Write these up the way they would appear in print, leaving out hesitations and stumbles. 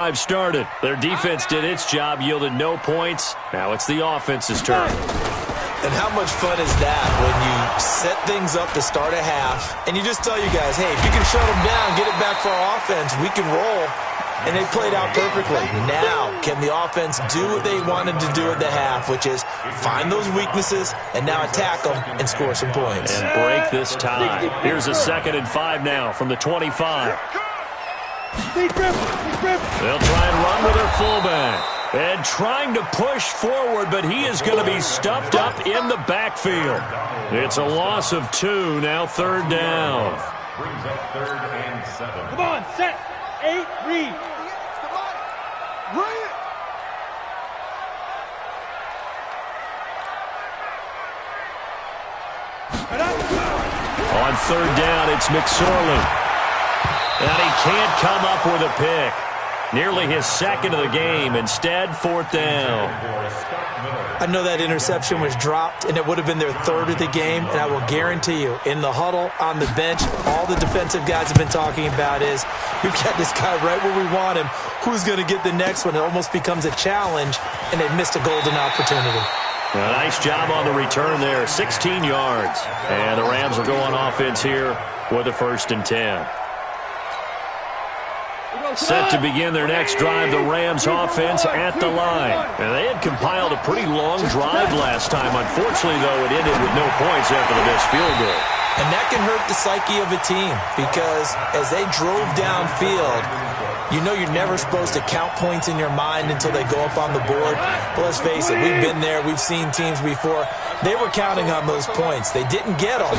I've started. Their defense did its job, yielded no points. Now it's the offense's turn. And how much fun is that when you set things up to start a half, and you just tell you guys, hey, if you can shut them down, get it back for our offense, we can roll. And they played out perfectly. Now, can the offense do what they wanted to do at the half, which is find those weaknesses and now attack them and score some points. And break this tie. Here's a 2nd and 5 now from the 25. They'll try and run with their fullback. And trying to push forward, but he is going to be stuffed up in the backfield. It's a loss of 2, now 3rd down. Brings up 3rd and 7. Come on, set, 8, read. On 3rd down, it's McSorley. And he can't come up with a pick. Nearly his 2nd of the game. Instead, 4th down. I know that interception was dropped, and it would have been their 3rd of the game, and I will guarantee you, in the huddle, on the bench, all the defensive guys have been talking about is, we've got this guy right where we want him. Who's going to get the next one? It almost becomes a challenge, and they've missed a golden opportunity. A nice job on the return there, 16 yards. And the Rams will go on offense here with a 1st and 10. Set to begin their next drive, the Rams offense at the line. And they had compiled a pretty long drive last time. Unfortunately, though, it ended with no points after the missed field goal. And that can hurt the psyche of a team because as they drove downfield, you know you're never supposed to count points in your mind until they go up on the board. But let's face it, we've been there. We've seen teams before. They were counting on those points. They didn't get them.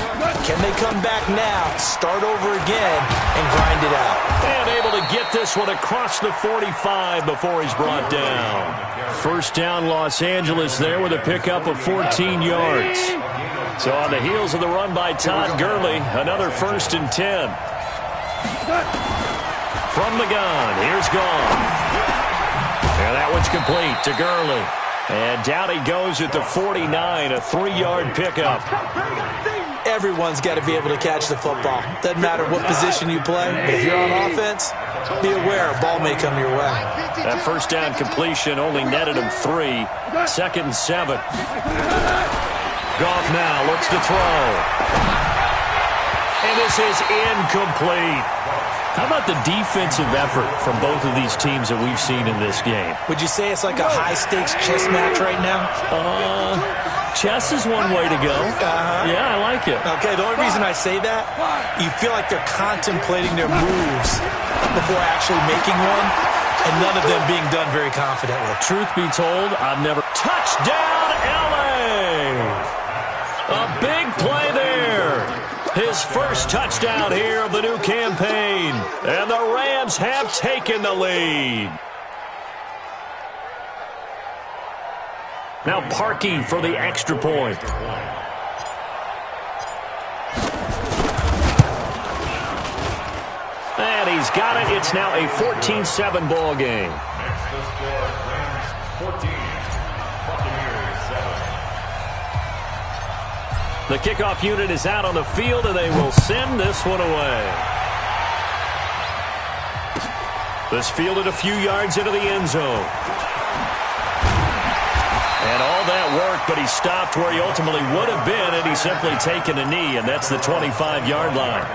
Can they come back now, start over again, and grind it out? And able to get this one across the 45 before he's brought down. 1st down, Los Angeles there with a pickup of 14 yards. So on the heels of the run by Todd Gurley, another 1st and 10. From the gun, here's Gone. And that one's complete to Gurley. And down he goes at the 49, a 3-yard pickup. Everyone's got to be able to catch the football. Doesn't matter what position you play, but if you're on offense, be aware a ball may come your way. That 1st down completion only netted him 3. 2nd and 7. Goff now looks to throw. And this is incomplete. How about the defensive effort from both of these teams that we've seen in this game? Would you say it's like a high-stakes chess match right now? Chess is one way to go. Yeah, I like it. Okay, the only reason I say that, you feel like they're contemplating their moves before actually making one, and none of them being done very confidently. Truth be told, I've never... Touchdown, L.A.! A big play there. His first touchdown here of the new campaign. And the Rams have taken the lead. Now Parkey for the extra point. And he's got it. It's now a 14-7 ball game. Next the score, Rams 14, Buccaneers 7. The kickoff unit is out on the field, and they will send this one away. This fielded a few yards into the end zone. And all that work, but he stopped where he ultimately would have been, and he's simply taken a knee, and that's the 25-yard line.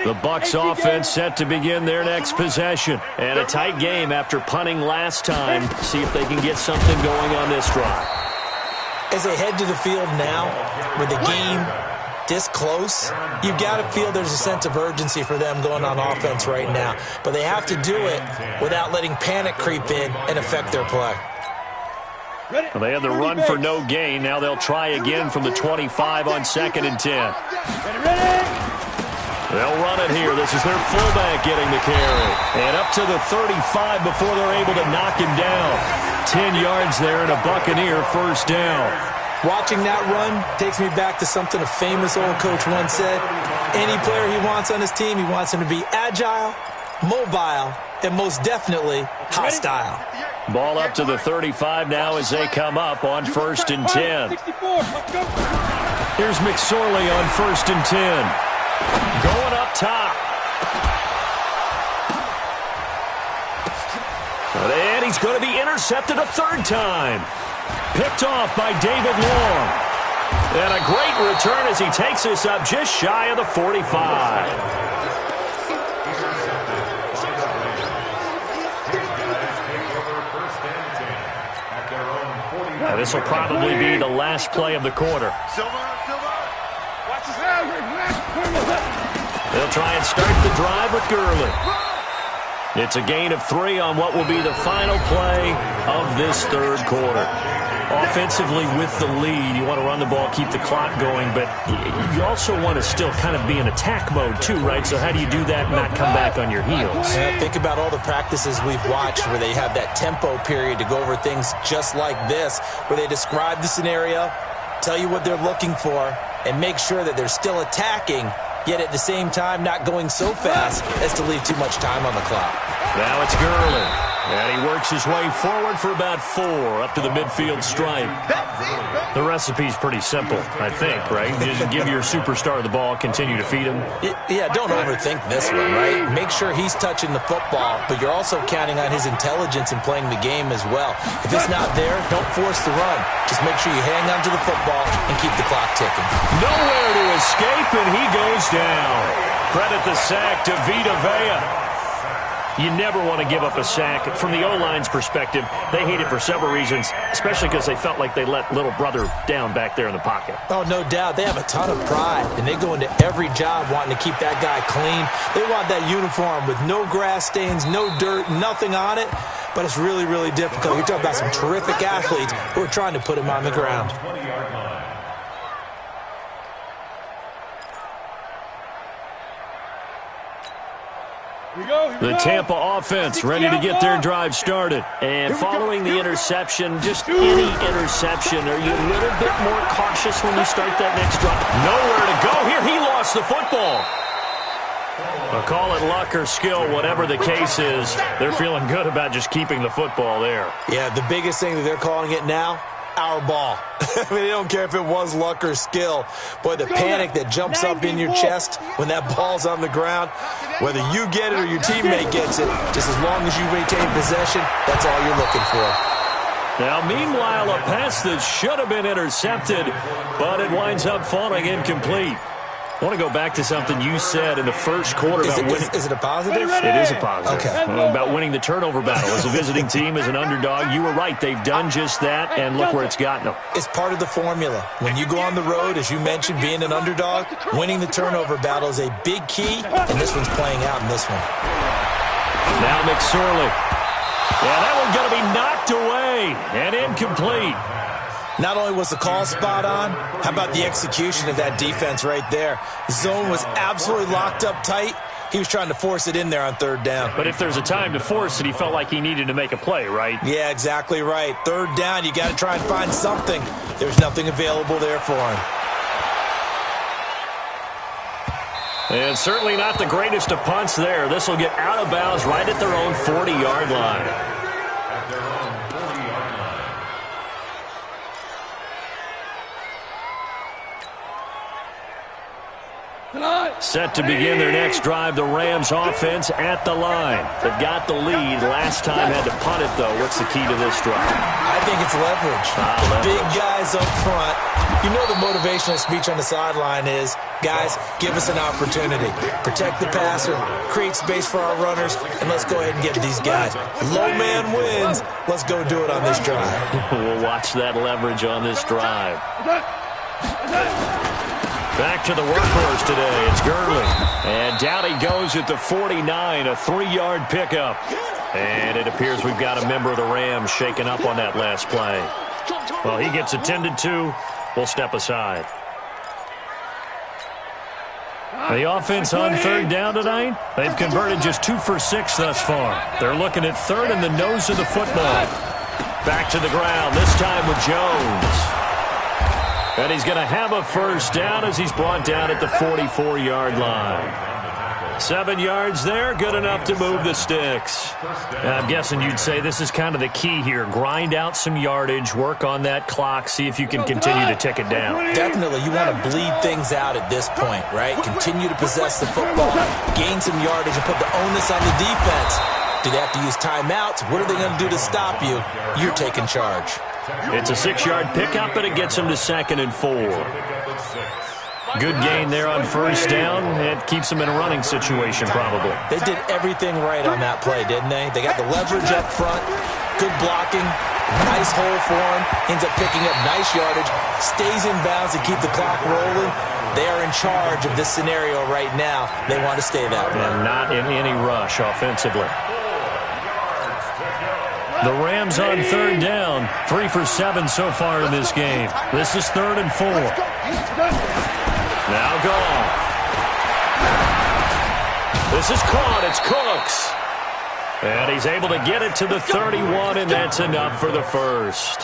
The Bucs offense set to begin their next possession. And a tight game after punting last time. See if they can get something going on this drive. As they head to the field now, with the game this close, you've got to feel there's a sense of urgency for them going on offense right now. But they have to do it without letting panic creep in and affect their play. Well, they had the run for no gain. Now they'll try again from the 25 on 2nd and 10. They'll run it here. This is their fullback getting the carry. And up to the 35 before they're able to knock him down. 10 yards there and a Buccaneer 1st down. Watching that run takes me back to something a famous old coach once said. Any player he wants on his team, he wants him to be agile, mobile, and most definitely hostile. Ball up to the 35 now as they come up on 1st and 10. Here's McSorley on 1st and 10. Going up top. And he's going to be intercepted a 3rd time. Picked off by David Long. And a great return as he takes us up just shy of the 45. This will probably be the last play of the quarter. They'll try and start the drive with Gurley. It's a gain of 3 on what will be the final play of this 3rd quarter. Offensively with the lead, you want to run the ball, keep the clock going, but you also want to still kind of be in attack mode too, right? So how do you do that and not come back on your heels? Yeah, think about all the practices we've watched where they have that tempo period to go over things just like this, where they describe the scenario, tell you what they're looking for, and make sure that they're still attacking, yet at the same time not going so fast as to leave too much time on the clock. Now it's Gurley. And he works his way forward for about 4 up to the midfield stripe. The recipe's pretty simple, I think, right? Just give your superstar the ball, continue to feed him. Yeah, don't overthink this one, right? Make sure he's touching the football, but you're also counting on his intelligence in playing the game as well. If it's not there, don't force the run. Just make sure you hang on to the football and keep the clock ticking. Nowhere to escape, and he goes down. Credit the sack to Vita Vea. You never want to give up a sack. From the O-line's perspective, they hate it for several reasons, especially because they felt like they let little brother down back there in the pocket. Oh, no doubt. They have a ton of pride, and they go into every job wanting to keep that guy clean. They want that uniform with no grass stains, no dirt, nothing on it, but it's really, really difficult. You're talking about some terrific athletes who are trying to put him on the ground. The Tampa offense ready to get their drive started. And following the interception, just any interception, are you a little bit more cautious when you start that next drive? Nowhere to go here. He lost the football. I'll call it luck or skill, whatever the case is. They're feeling good about just keeping the football there. Yeah, the biggest thing that they're calling it now, our ball. I mean, they don't care if it was luck or skill. Boy, the panic that jumps up in your chest when that ball's on the ground, whether you get it or your teammate gets it, just as long as you retain possession, that's all you're looking for. Now, meanwhile, a pass that should have been intercepted, but it winds up falling incomplete. I want to go back to something you said in the first quarter about winning. Is it a positive? It is a positive. Okay. About winning the turnover battle. As a visiting team, as an underdog, you were right. They've done just that, and look where it's gotten them. It's part of the formula. When you go on the road, as you mentioned, being an underdog, winning the turnover battle is a big key, and this one's playing out in this one. Now McSorley. Yeah, that one's going to be knocked away and incomplete. Not only was the call spot on, how about the execution of that defense right there? Zone was absolutely locked up tight. He was trying to force it in there on 3rd down. But if there's a time to force it, he felt like he needed to make a play, right? Yeah, exactly right. 3rd down, you got to try and find something. There's nothing available there for him. And certainly not the greatest of punts there. This will get out of bounds right at their own 40-yard line. Set to begin their next drive, the Rams offense at the line. They've got the lead. Last time had to punt it, though. What's the key to this drive? I think it's leverage. The big guys up front. You know the motivational speech on the sideline is, guys, give us an opportunity. Protect the passer, create space for our runners, and let's go ahead and get these guys. Low man wins. Let's go do it on this drive. We'll watch that leverage on this drive. Back to the workhorse today. It's Gurley. And down he goes at the 49, a 3-yard pickup. And it appears we've got a member of the Rams shaken up on that last play. Well, he gets attended to. We'll step aside. The offense on 3rd down tonight, they've converted just 2 for 6 thus far. They're looking at 3rd and the nose of the football. Back to the ground, this time with Jones. And he's going to have a 1st down as he's brought down at the 44-yard line. 7 yards there, good enough to move the sticks. I'm guessing you'd say this is kind of the key here. Grind out some yardage, work on that clock, see if you can continue to tick it down. Definitely, you want to bleed things out at this point, right? Continue to possess the football, gain some yardage, and put the onus on the defense. Do they have to use timeouts? What are they going to do to stop you? You're taking charge. It's a 6-yard pickup, and it gets them to 2nd and 4. Good gain there on first down. It keeps them in a running situation, probably. They did everything right on that play, didn't they? They got the leverage up front, good blocking, nice hole for him, ends up picking up nice yardage, stays in bounds to keep the clock rolling. They are in charge of this scenario right now. They want to stay that way. And not in any rush offensively. The Rams on 3rd down, 3 for 7 so far in this game. This is 3rd and 4. Now gone. This is caught. It's Cooks. And he's able to get it to the 31, and that's enough for the first.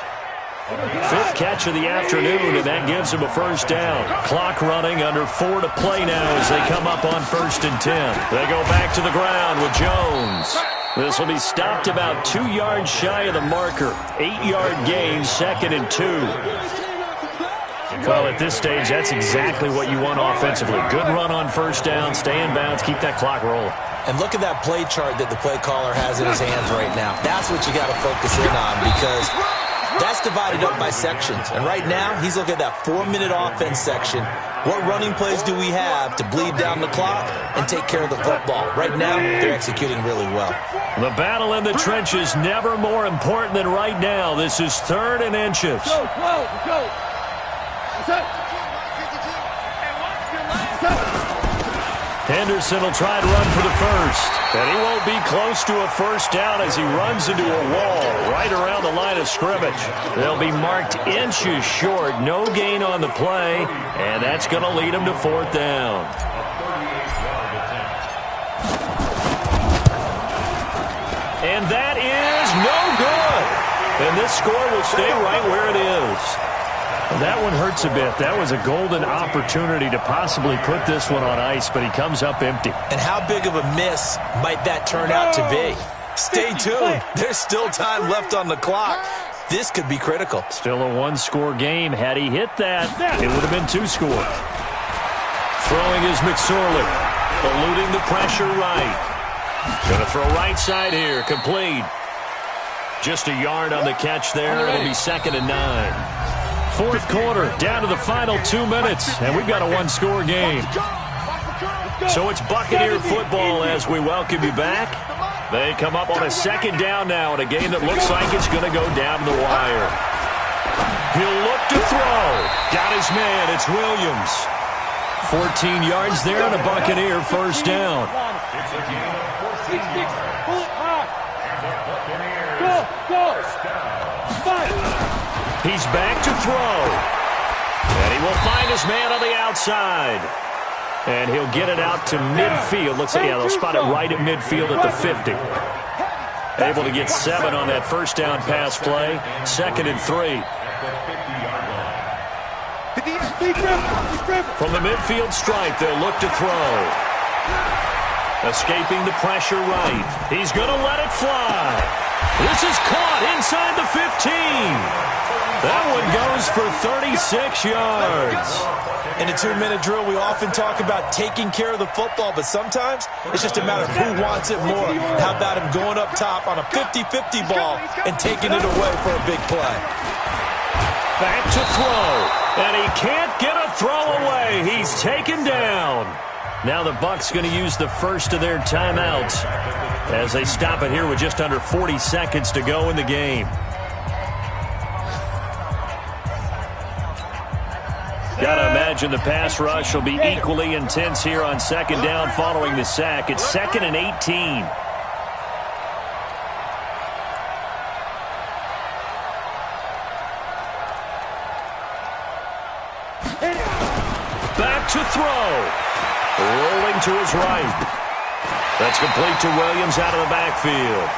5th catch of the afternoon, and that gives him a first down. Clock running, under 4 to play now as they come up on 1st and 10. They go back to the ground with Jones. This will be stopped about 2 yards shy of the marker. 8-yard gain, 2nd and 2. Well, at this stage, that's exactly what you want offensively. Good run on first down, stay in bounds, keep that clock rolling. And look at that play chart that the play caller has in his hands right now. That's what you got to focus in on, because that's divided up by sections. And right now, he's looking at that 4-minute offense section. What running plays do we have to bleed down the clock and take care of the football? Right now, they're executing really well. The battle in the trenches never more important than right now. This is 3rd and inches. Go. Henderson will try to run for the first. And he won't be close to a first down as he runs into a wall right around the line of scrimmage. They'll be marked inches short. No gain on the play. And that's going to lead him to 4th down. And that is no good. And this score will stay right where it is. That one hurts a bit. That was a golden opportunity to possibly put this one on ice, but he comes up empty. And how big of a miss might that turn out to be? Stay tuned. There's still time left on the clock. This could be critical. Still a 1-score game. Had he hit that, it would have been 2 scores. Throwing is McSorley. Eluding the pressure right. Going to throw right side here. Complete. Just a yard on the catch there. It'll be 2nd and 9. 4th quarter, down to the final 2 minutes, and we've got a 1-score game. So it's Buccaneer football as we welcome you back. They come up on a 2nd down now in a game that looks like it's going to go down the wire. He'll look to throw. Got his man. It's Williams. 14 yards there and a Buccaneer first down. He's back to throw. And he will find his man on the outside. And he'll get it out to midfield. Looks like, they'll spot it right at midfield at the 50. Able to get 7 on that first down pass play. 2nd and 3. From the midfield stripe, they'll look to throw. Escaping the pressure right. He's going to let it fly. This is caught inside the 15. That one goes for 36 yards. In a 2-minute drill, we often talk about taking care of the football, but sometimes it's just a matter of who wants it more. How about him going up top on a 50-50 ball and taking it away for a big play? Back to throw. And he can't get a throw away. He's taken down. Now the Bucs going to use the first of their timeouts as they stop it here with just under 40 seconds to go in the game. Gotta imagine the pass rush will be equally intense here on 2nd down following the sack. It's 2nd and 18. Back to throw. Rolling to his right. That's complete to Williams out of the backfield.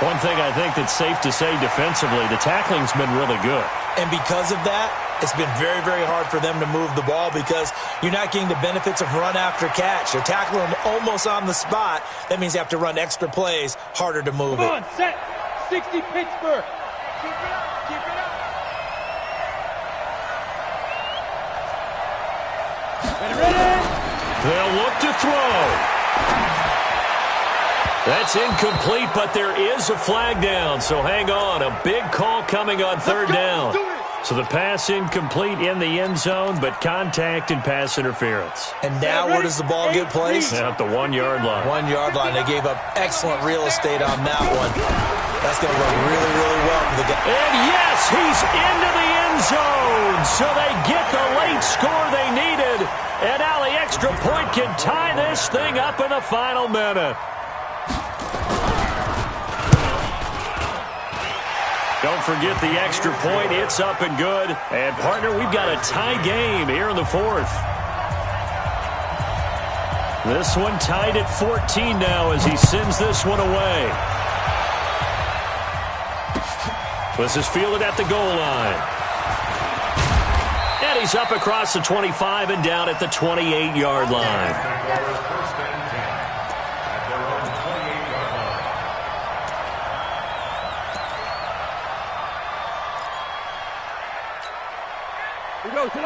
One thing I think that's safe to say defensively, the tackling's been really good. And because of that, It's been very, very hard for them to move the ball because you're not getting the benefits of run after catch. They're tackling them almost on the spot. That means you have to run extra plays, harder to move Come on, set. 60 Pittsburgh. Keep it up. Keep it up. Ready? They'll look to throw. That's incomplete, but there is a flag down, so hang on. A big call coming on third down. So the pass incomplete in the end zone, but contact and pass interference. And now where does the ball get placed? At the 1 yard line. 1 yard line. They gave up excellent real estate on that one. That's going to run really, really well for the guy. And yes, he's into the end zone. So they get the late score they needed. And now the extra point can tie this thing up in the final minute. Don't forget the extra point. It's up and good. And, partner, we've got a tie game here in the fourth. This one tied at 14 now as he sends this one away. This is fielded at the goal line. And he's up across the 25 and down at the 28-yard line.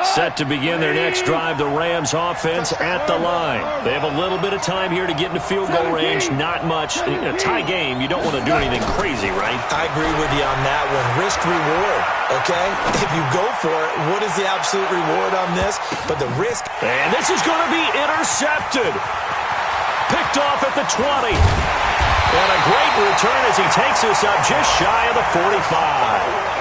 Set to begin their next drive, the Rams offense at the line. They have a little bit of time here to get into field goal range, not much. In a tie game, you don't want to do anything crazy, right? I agree with you on that one. Risk-reward, okay? If you go for it, what is the absolute reward on this? But the risk... And this is going to be intercepted. Picked off at the 20. And a great return as he takes us up just shy of the 45.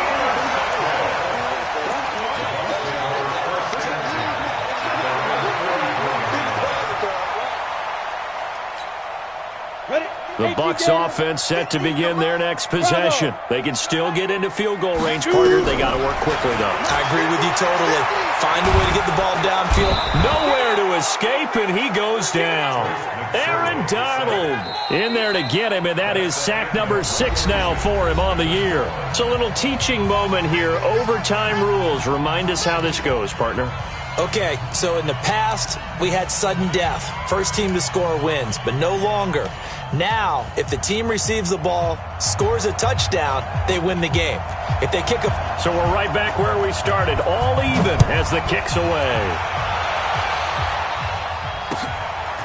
The Bucs offense set to begin their next possession. They can still get into field goal range, partner. They got to work quickly, though. I agree with you totally. Find a way to get the ball downfield. Nowhere to escape, and he goes down. Aaron Donald in there to get him, and that is sack number 6 now for him on the year. It's a little teaching moment here. Overtime rules. Remind us how this goes, partner. Okay, so in the past, we had sudden death. First team to score wins, but no longer. Now, if the team receives the ball, scores a touchdown, they win the game. If they kick a... So we're right back where we started, all even as the kick's away.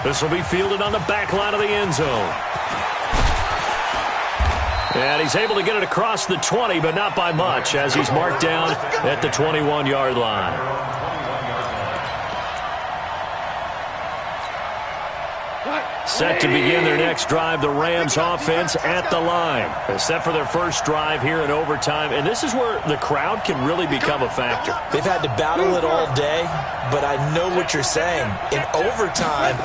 This will be fielded on the back line of the end zone. And he's able to get it across the 20, but not by much, as he's marked down at the 21-yard line. Set to begin their next drive, the Rams offense at the line. They're set for their first drive here in overtime, and this is where the crowd can really become a factor. They've had to battle it all day, but I know what you're saying. In overtime,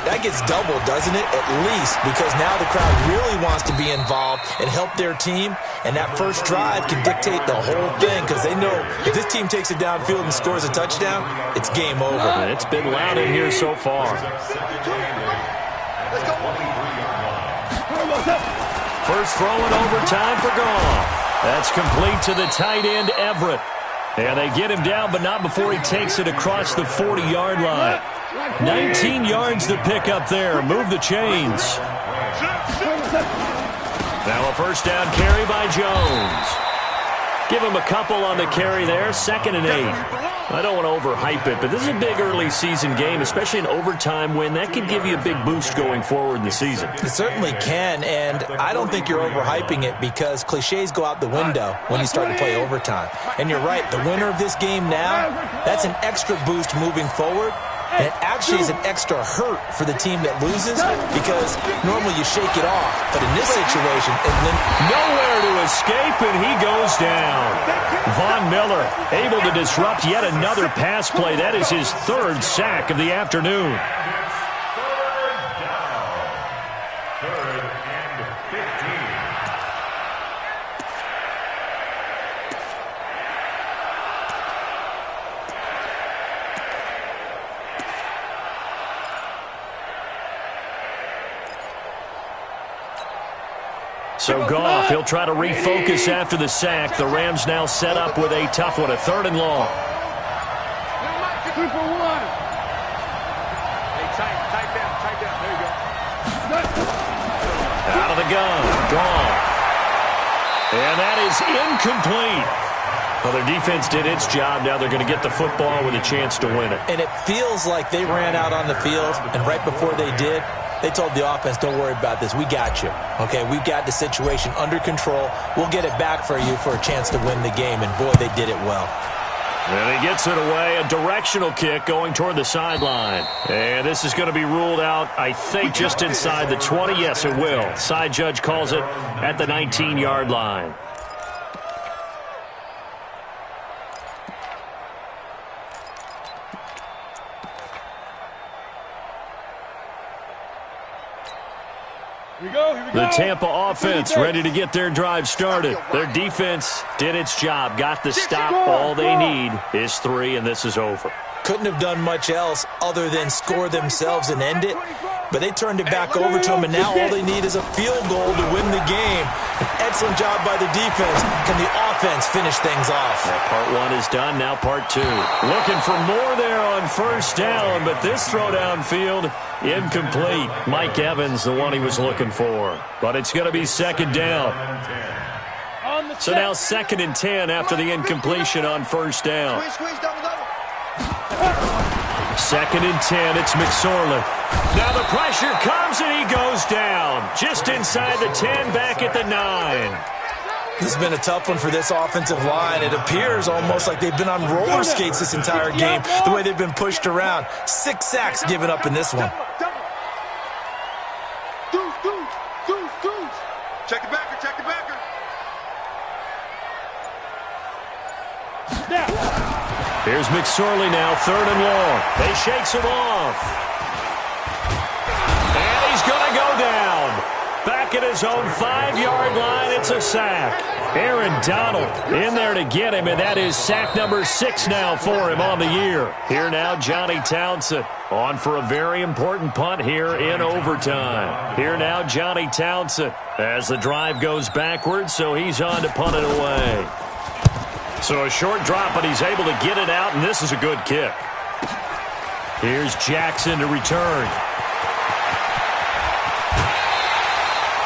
that gets doubled, doesn't it? At least, because now the crowd really wants to be involved and help their team, and that first drive can dictate the whole thing because they know if this team takes it downfield and scores a touchdown, it's game over. It's been loud in here so far. First throw in overtime for Goff. That's complete to the tight end, Everett. And they get him down, but not before he takes it across the 40-yard line. 19 yards to pick up there. Move the chains. Now a first down carry by Jones. Give him a couple on the carry there. 2nd and 8. I don't want to overhype it, but this is a big early season game, especially an overtime win. That could give you a big boost going forward in the season. It certainly can, and I don't think you're overhyping it because cliches go out the window when you start to play overtime. And you're right, the winner of this game now, that's an extra boost moving forward. And it actually is an extra hurt for the team that loses because normally you shake it off. But in this situation, nowhere to escape, and he goes down. Von Miller able to disrupt yet another pass play. That is his 3rd sack of the afternoon. So Goff He'll try to refocus after the sack. The Rams now set up with a tough one, a 3rd and long. 3 for 1. Hey, tight down. There you go. Out of the gun. Gone. And that is incomplete. Well, their defense did its job. Now they're going to get the football with a chance to win it. And it feels like they ran out on the field, and right before they did, they told the offense, don't worry about this. We got you. Okay, we've got the situation under control. We'll get it back for you for a chance to win the game. And, boy, they did it well. And he gets it away. A directional kick going toward the sideline. And this is going to be ruled out, I think, just inside the 20. Yes, it will. Side judge calls it at the 19-yard line. Here we go. The Tampa offense ready to get their drive started. Their defense did its job, got the stop. All they need is 3, and this is over. Couldn't have done much else other than score themselves and end it. But they turned it back over to them, and now all they need is a field goal to win the game. An excellent job by the defense. Can the offense finish things off? Well, part 1 is done, now part 2. Looking for more there on 1st down, but this throw downfield, incomplete. Mike Evans, the one he was looking for. But it's going to be 2nd down. So now 2nd and 10 after the incompletion on 1st down. 2nd and 10, it's McSorley. Now the pressure comes and he goes down. Just inside the 10, back at the 9. This has been a tough one for this offensive line. It appears almost like they've been on roller skates this entire game, the way they've been pushed around. 6 sacks given up in this one. Check the backer. Here's McSorley now, 3rd and long. They shakes him off. And he's going to go down. Back at his own 5-yard line, it's a sack. Aaron Donald in there to get him, and that is sack number 6 now for him on the year. Here now, Johnny Townsend on for a very important punt here in overtime. Here now, Johnny Townsend as the drive goes backwards, so he's on to punt it away. So a short drop, but he's able to get it out, and this is a good kick. Here's Jackson to return.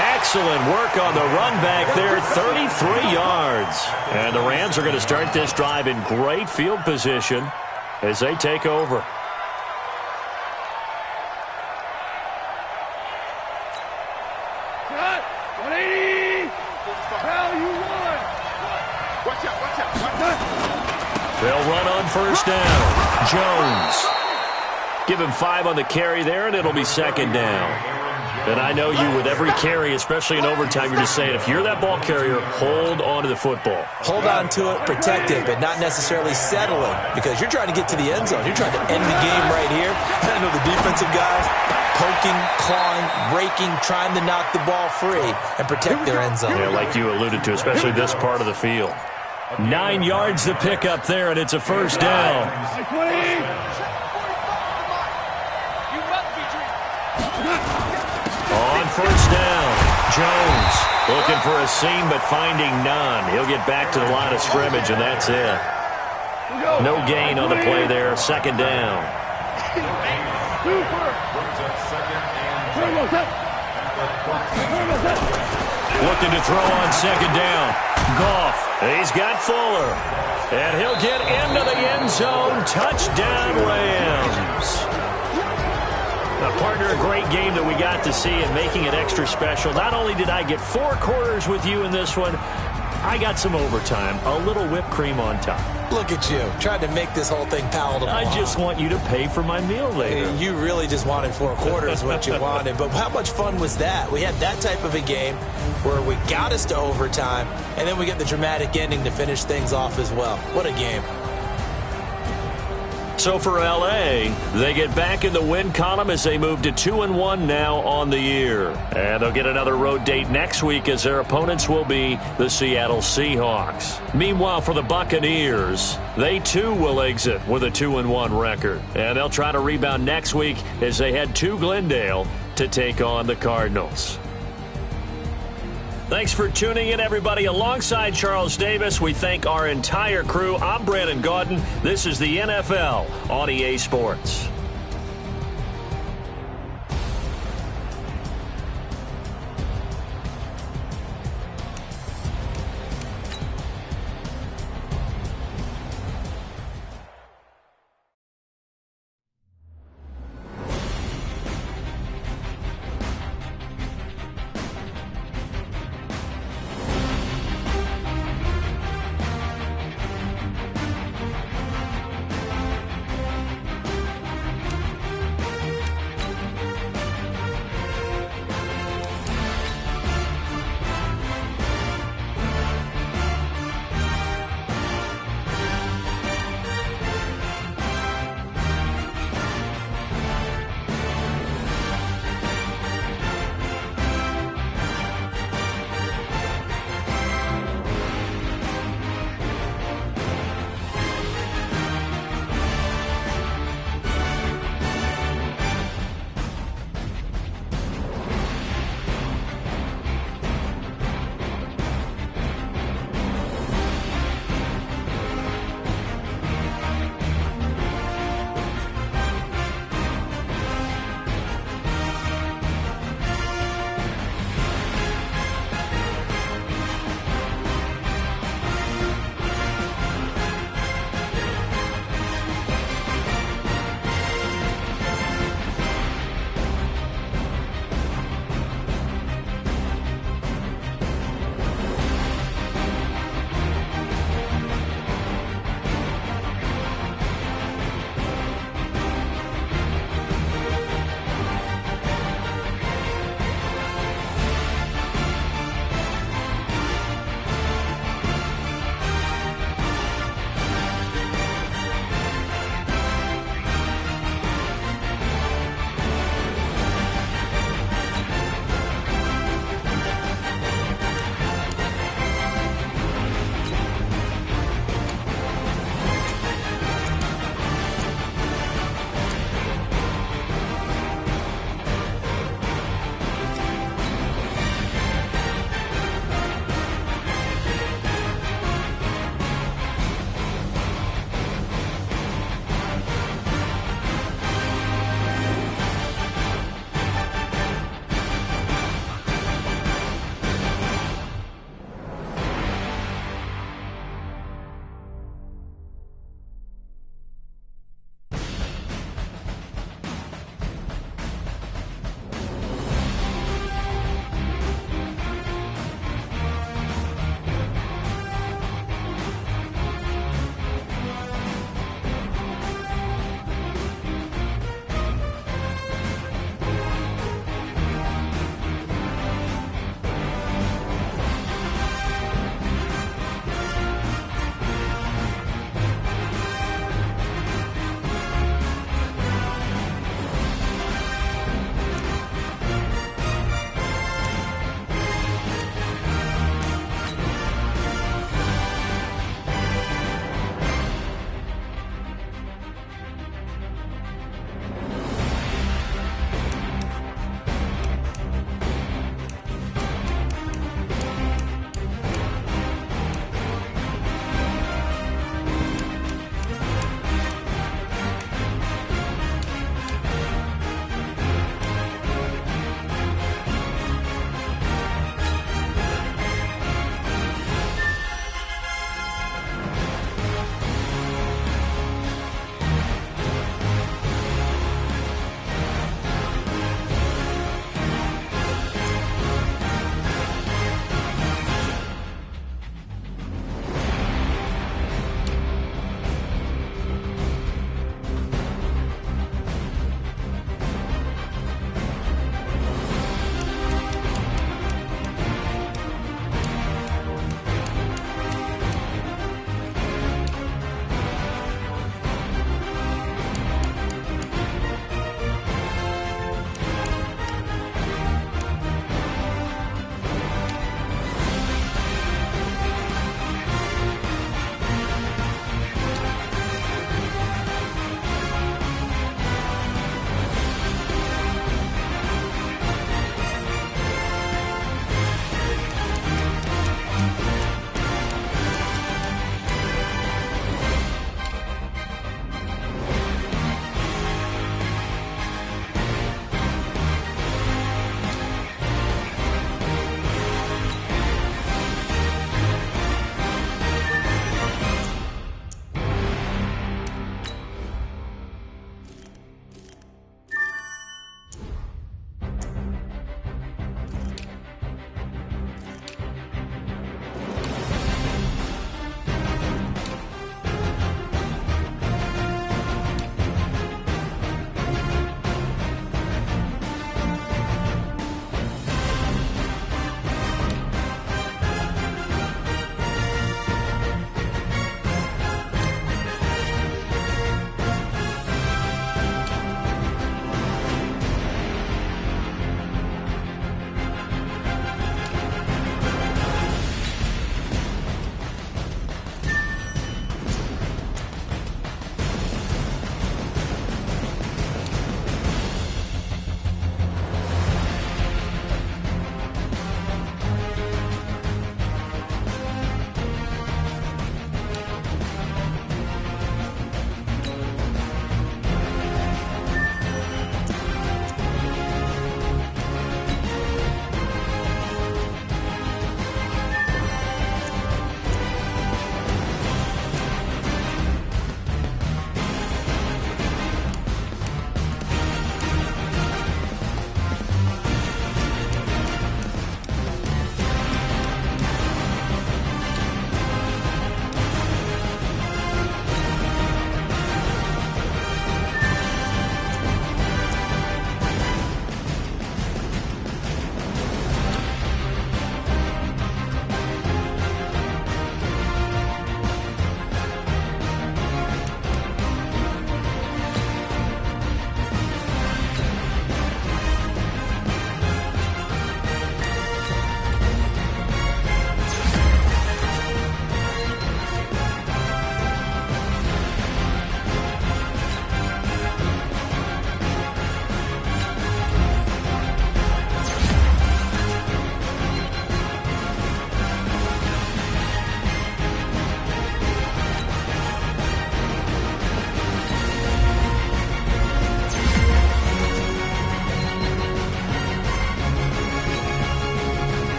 Excellent work on the run back there, 33 yards. And the Rams are going to start this drive in great field position as they take over. Cut. 180. How you won. Watch out. They'll run on 1st down. Jones. Give him 5 on the carry there, and it'll be 2nd down. And I know you, with every carry, especially in overtime, you're just saying, if you're that ball carrier, hold on to the football. Hold on to it, protect it, but not necessarily settle it, because you're trying to get to the end zone. You're trying to end the game right here. I know the defensive guys poking, clawing, raking, trying to knock the ball free and protect their end zone. Yeah, like you alluded to, especially this part of the field. 9 yards to pick up there, and it's a 1st down. On 1st down, Jones looking for a seam but finding none. He'll get back to the line of scrimmage, and that's it. No gain on the play there, 2nd down. Looking to throw on 2nd down. Goff, he's got Fuller. And he'll get into the end zone. Touchdown, Rams. Now, partner, a great game that we got to see and making it extra special. Not only did I get 4 quarters with you in this one, I got some overtime. A little whipped cream on top. Look at you, trying to make this whole thing palatable. I just want you to pay for my meal later. You really just wanted 4 quarters what you wanted. But how much fun was that? We had that type of a game where we got us to overtime, and then we get the dramatic ending to finish things off as well. What a game. So for L.A., they get back in the win column as they move to 2-1 now on the year. And they'll get another road date next week as their opponents will be the Seattle Seahawks. Meanwhile, for the Buccaneers, they too will exit with a 2-1 record. And they'll try to rebound next week as they head to Glendale to take on the Cardinals. Thanks for tuning in, everybody. Alongside Charles Davis, we thank our entire crew. I'm Brandon Gaudin. This is the NFL on EA Sports.